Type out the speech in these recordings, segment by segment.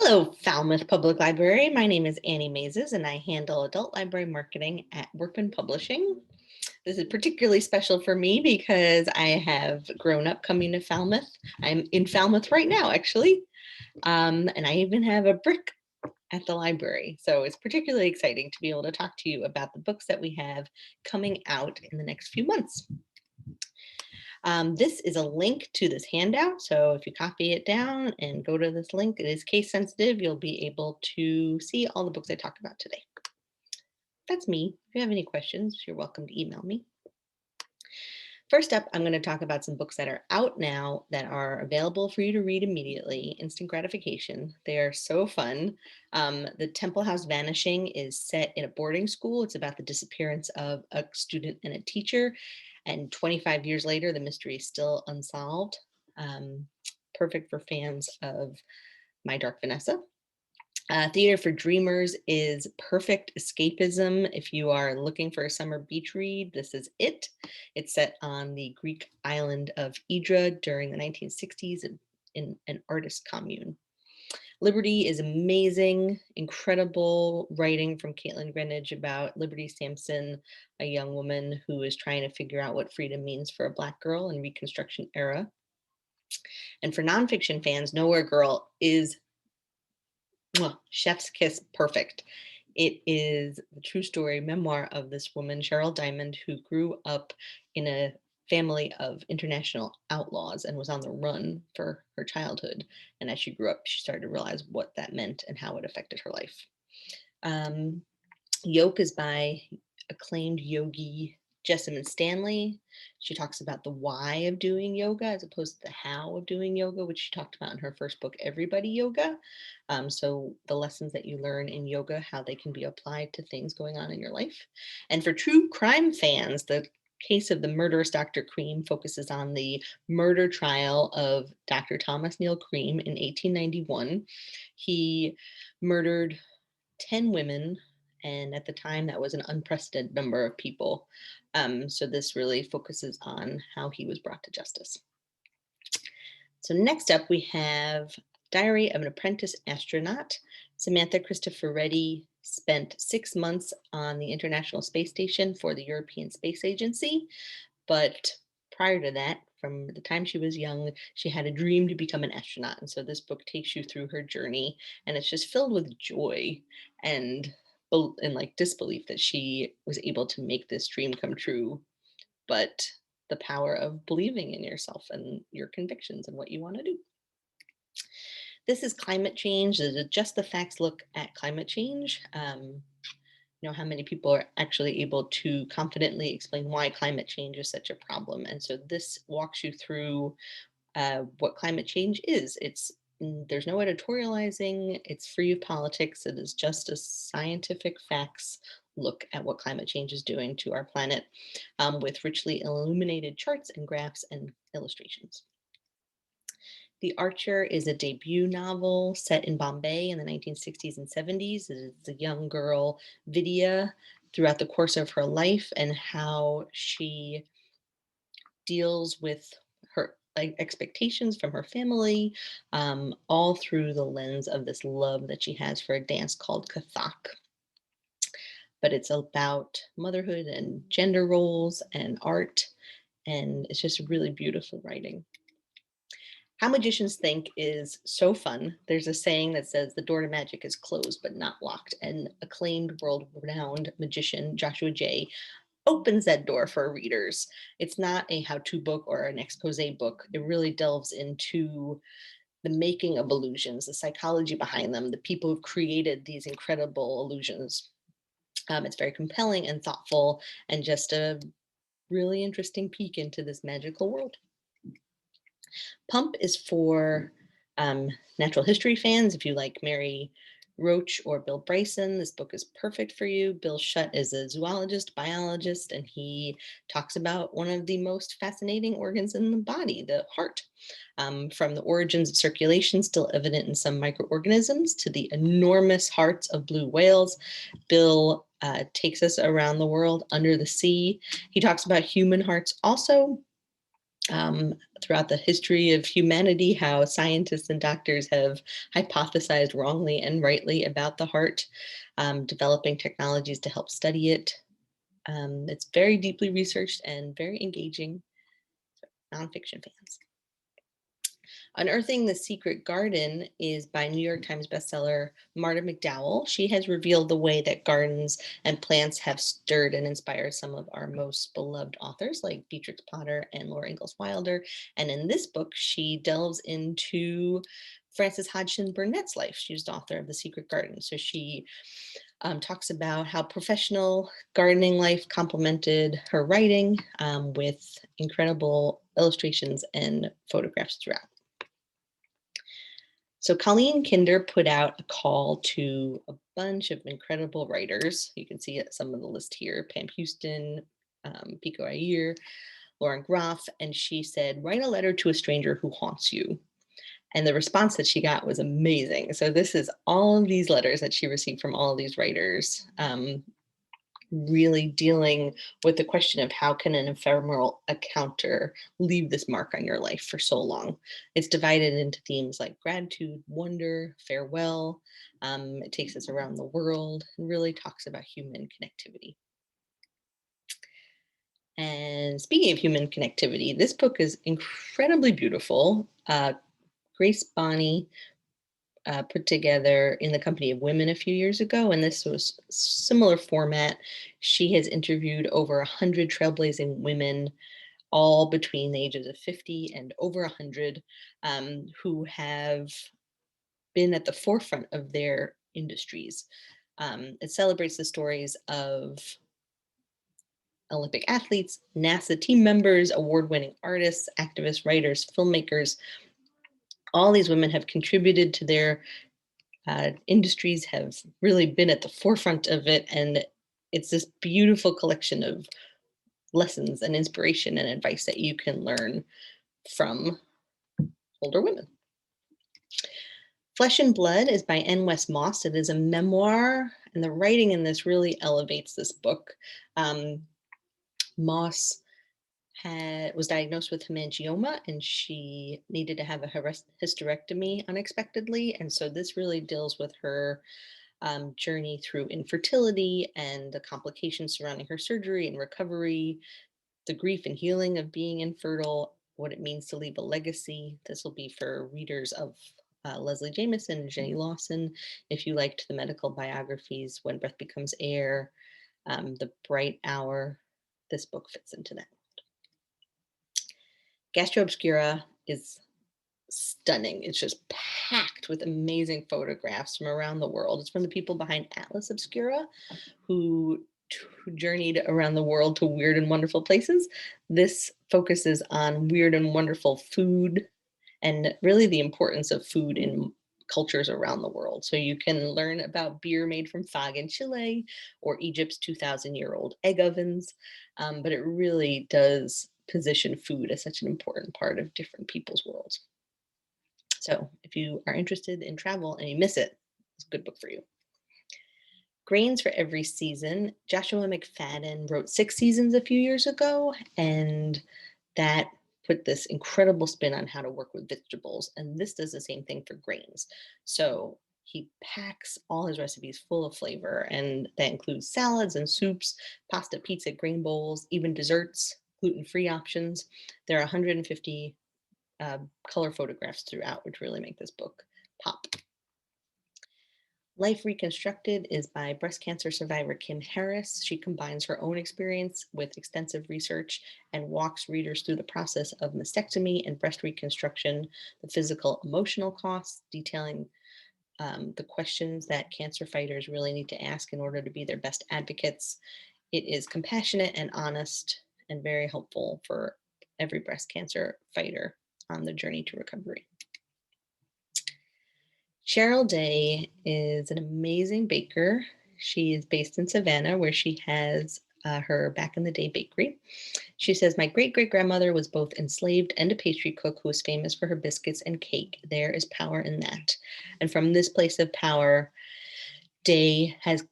Hello, Falmouth Public Library. My name is Annie Mazes, and I handle adult library marketing at Workman Publishing. This is particularly special for me because I have grown up coming to Falmouth. I'm in Falmouth right now, actually, and I even have a brick at the library. So it's particularly exciting to be able to talk to you about the books that we have coming out in the next few months. This is a link to this handout. So if you copy it down and go to this link, it is case sensitive. You'll be able to see all the books I talked about today. That's me. If you have any questions, you're welcome to email me. First up, I'm going to talk about some books that are out now that are available for you to read immediately. Instant Gratification. They are so fun. The Temple House Vanishing is set in a boarding school. It's about the disappearance of a student and a teacher. And 25 years later, the mystery is still unsolved. Perfect for fans of My Dark Vanessa. Theater for Dreamers is perfect escapism. If you are looking for a summer beach read, this is it. It's set on the Greek island of Idra during the 1960s in an artist commune. Liberty is amazing, incredible writing from Caitlin Greenidge about Liberty Sampson, a young woman who is trying to figure out what freedom means for a Black girl in Reconstruction era. And for nonfiction fans, Nowhere Girl is chef's kiss perfect. It is the true story memoir of this woman, Cheryl Diamond, who grew up in a family of international outlaws and was on the run for her childhood. And as she grew up, she started to realize what that meant and how it affected her life. Yoke is by acclaimed yogi Jessamine Stanley. She talks about the why of doing yoga as opposed to the how of doing yoga, which she talked about in her first book, Everybody Yoga. So the lessons that you learn in yoga, how they can be applied to things going on in your life. And for true crime fans, the case of the murderous Dr. Cream focuses on the murder trial of Dr. Thomas Neal Cream in 1891. He murdered 10 women, and at the time that was an unprecedented number of people. So this really focuses on how he was brought to justice. So next up we have Diary of an Apprentice Astronaut. Samantha Cristoforetti spent 6 months on the International Space Station for the European Space Agency, but prior to that, from the time she was young, she had a dream to become an astronaut. And so this book takes you through her journey, and it's just filled with joy and like disbelief that she was able to make this dream come true, but the power of believing in yourself and your convictions and what you want to do. This is Climate Change. This is Just the Facts look at climate change. You know, how many people are actually able to confidently explain why climate change is such a problem. And so this walks you through what climate change is. There's no editorializing, it's free of politics. It is just a scientific facts look at what climate change is doing to our planet, with richly illuminated charts and graphs and illustrations. The Archer is a debut novel set in Bombay in the 1960s and 70s. It is a young girl, Vidya, throughout the course of her life and how she deals with her expectations from her family, all through the lens of this love that she has for a dance called Kathak. But it's about motherhood and gender roles and art, and it's just really beautiful writing. How Magicians Think is so fun. There's a saying that says the door to magic is closed but not locked, and acclaimed world-renowned magician Joshua Jay opens that door for readers. It's not a how-to book or an expose book. It really delves into the making of illusions, the psychology behind them, the people who've created these incredible illusions. It's very compelling and thoughtful and just a really interesting peek into this magical world. Pump is for natural history fans. If you like Mary Roach or Bill Bryson, this book is perfect for you. Bill Shutt is a zoologist, biologist, and he talks about one of the most fascinating organs in the body, the heart. From the origins of circulation still evident in some microorganisms to the enormous hearts of blue whales, Bill takes us around the world under the sea. He talks about human hearts also, throughout the history of humanity, how scientists and doctors have hypothesized wrongly and rightly about the heart, developing technologies to help study it. It's very deeply researched and very engaging. Nonfiction fans. Unearthing the Secret Garden is by New York Times bestseller Marta McDowell. She has revealed the way that gardens and plants have stirred and inspired some of our most beloved authors like Beatrix Potter and Laura Ingalls Wilder. And in this book, she delves into Frances Hodgson Burnett's life. She's the author of The Secret Garden. So she talks about how professional gardening life complemented her writing with incredible illustrations and photographs throughout. So Colleen Kinder put out a call to a bunch of incredible writers. You can see some of the list here: Pam Houston, Pico Iyer, Lauren Groff, and she said, "Write a letter to a stranger who haunts you." And the response that she got was amazing. So this is all of these letters that she received from all of these writers, really dealing with the question of how can an ephemeral encounter leave this mark on your life for so long. It's divided into themes like gratitude, wonder, farewell. It takes us around the world and really talks about human connectivity. And speaking of human connectivity, this book is incredibly beautiful. Grace Bonney put together In the Company of Women a few years ago, and this was similar format. She has interviewed over 100 trailblazing women, all between the ages of 50 and over 100, who have been at the forefront of their industries. It celebrates the stories of Olympic athletes, NASA team members, award-winning artists, activists, writers, filmmakers. All these women have contributed to their industries, have really been at the forefront of it. And it's this beautiful collection of lessons and inspiration and advice that you can learn from older women. Flesh and Blood is by N. West Moss. It is a memoir, and the writing in this really elevates this book. Moss was diagnosed with hemangioma, and she needed to have a hysterectomy unexpectedly. And so this really deals with her journey through infertility and the complications surrounding her surgery and recovery, the grief and healing of being infertile, what it means to leave a legacy. This will be for readers of Leslie Jamison and Jenny Lawson. If you liked the medical biographies, When Breath Becomes Air, The Bright Hour, this book fits into that. Gastro Obscura is stunning. It's just packed with amazing photographs from around the world. It's from the people behind Atlas Obscura, who journeyed around the world to weird and wonderful places. This focuses on weird and wonderful food and really the importance of food in cultures around the world. So you can learn about beer made from fog in Chile or Egypt's 2,000-year-old egg ovens, but it really does position food as such an important part of different people's worlds. So if you are interested in travel and you miss it, it's a good book for you. Grains for Every Season. Joshua McFadden wrote 6 seasons a few years ago, and that put this incredible spin on how to work with vegetables. And this does the same thing for grains. So he packs all his recipes full of flavor, and that includes salads and soups, pasta, pizza, grain bowls, even desserts, gluten-free options. There are 150 color photographs throughout, which really make this book pop. Life Reconstructed is by breast cancer survivor Kim Harris. She combines her own experience with extensive research and walks readers through the process of mastectomy and breast reconstruction, the physical, emotional costs, detailing the questions that cancer fighters really need to ask in order to be their best advocates. It is compassionate and honest and very helpful for every breast cancer fighter on the journey to recovery. Cheryl Day is an amazing baker. She is based in Savannah, where she has her back in the day bakery. She says, "My great great grandmother was both enslaved and a pastry cook who was famous for her biscuits and cake. There is power in that." And from this place of power, Day has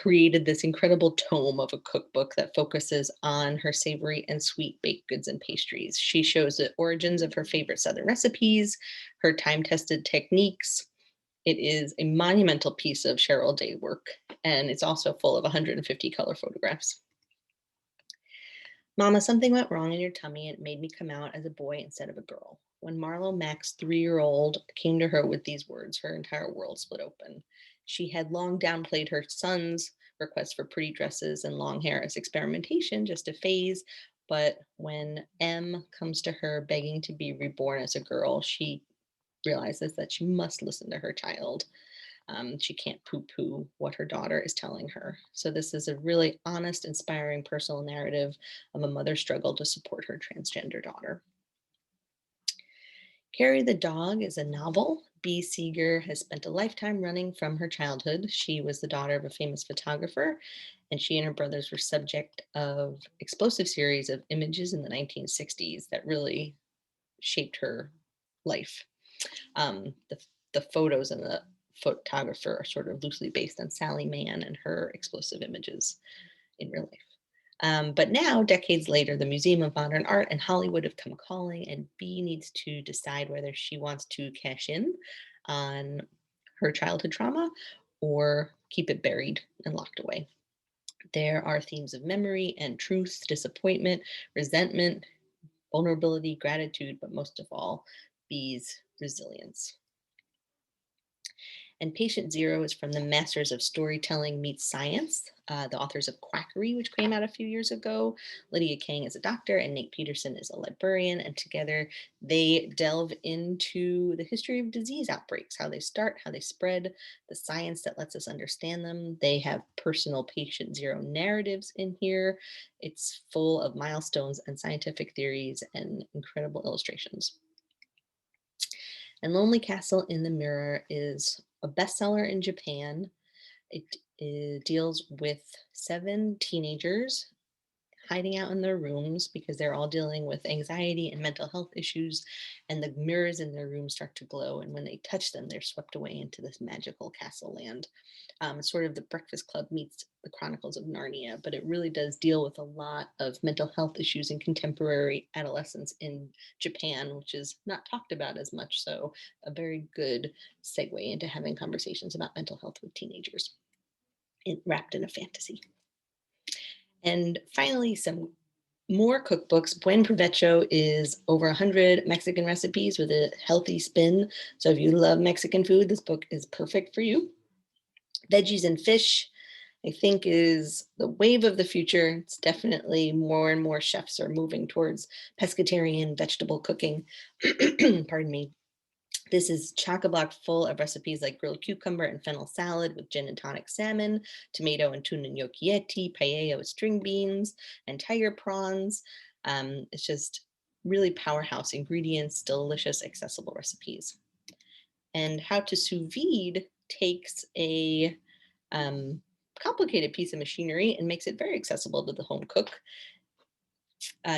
created this incredible tome of a cookbook that focuses on her savory and sweet baked goods and pastries. She shows the origins of her favorite Southern recipes, her time tested techniques. It is a monumental piece of Cheryl Day work, and it's also full of 150 color photographs. Mama, something went wrong in your tummy and it made me come out as a boy instead of a girl. When Marlo Mack's 3-year-old came to her with these words, her entire world split open. She had long downplayed her son's request for pretty dresses and long hair as experimentation, just a phase. But when M comes to her begging to be reborn as a girl, she realizes that she must listen to her child. She can't poo poo what her daughter is telling her. So, this is a really honest, inspiring personal narrative of a mother's struggle to support her transgender daughter. Carrie the Dog is a novel. Bee Seeger has spent a lifetime running from her childhood. She was the daughter of a famous photographer, and she and her brothers were subject of explosive series of images in the 1960s that really shaped her life. The photos and the photographer are sort of loosely based on Sally Mann and her explosive images in real life. But now, decades later, the Museum of Modern Art and Hollywood have come calling, and Bee needs to decide whether she wants to cash in on her childhood trauma or keep it buried and locked away. There are themes of memory and truth, disappointment, resentment, vulnerability, gratitude, but most of all, Bee's resilience. And Patient Zero is from the Masters of Storytelling Meets Science, the authors of Quackery, which came out a few years ago. Lydia Kang is a doctor and Nate Peterson is a librarian. And together they delve into the history of disease outbreaks, how they start, how they spread, the science that lets us understand them. They have personal Patient Zero narratives in here. It's full of milestones and scientific theories and incredible illustrations. And Lonely Castle in the Mirror is a bestseller in Japan. It deals with 7 teenagers hiding out in their rooms because they're all dealing with anxiety and mental health issues, and the mirrors in their rooms start to glow, and when they touch them, they're swept away into this magical castle land. It's sort of the Breakfast Club meets the Chronicles of Narnia, but it really does deal with a lot of mental health issues in contemporary adolescence in Japan, which is not talked about as much. So, a very good segue into having conversations about mental health with teenagers wrapped in a fantasy. And finally, some more cookbooks. Buen Provecho is over 100 Mexican recipes with a healthy spin. So if you love Mexican food, this book is perfect for you. Veggies and Fish, I think, is the wave of the future. It's definitely more and more chefs are moving towards pescatarian vegetable cooking. Pardon me. This is chock-a-block full of recipes like grilled cucumber and fennel salad with gin and tonic salmon, tomato and tuna gnocchietti, paella with string beans, and tiger prawns. It's just really powerhouse ingredients, delicious, accessible recipes. And How to Sous Vide takes a complicated piece of machinery and makes it very accessible to the home cook.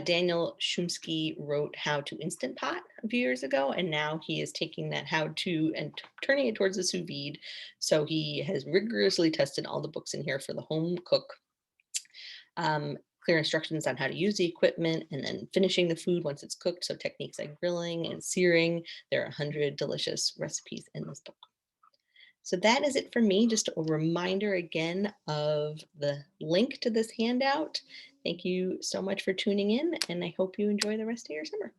Daniel Shumsky wrote How to Instant Pot a few years ago, and now he is taking that how to and turning it towards the sous vide. So he has rigorously tested all the books in here for the home cook. Clear instructions on how to use the equipment and then finishing the food once it's cooked. So techniques like grilling and searing. There are 100 delicious recipes in this book. So that is it for me. Just a reminder again of the link to this handout. Thank you so much for tuning in, and I hope you enjoy the rest of your summer.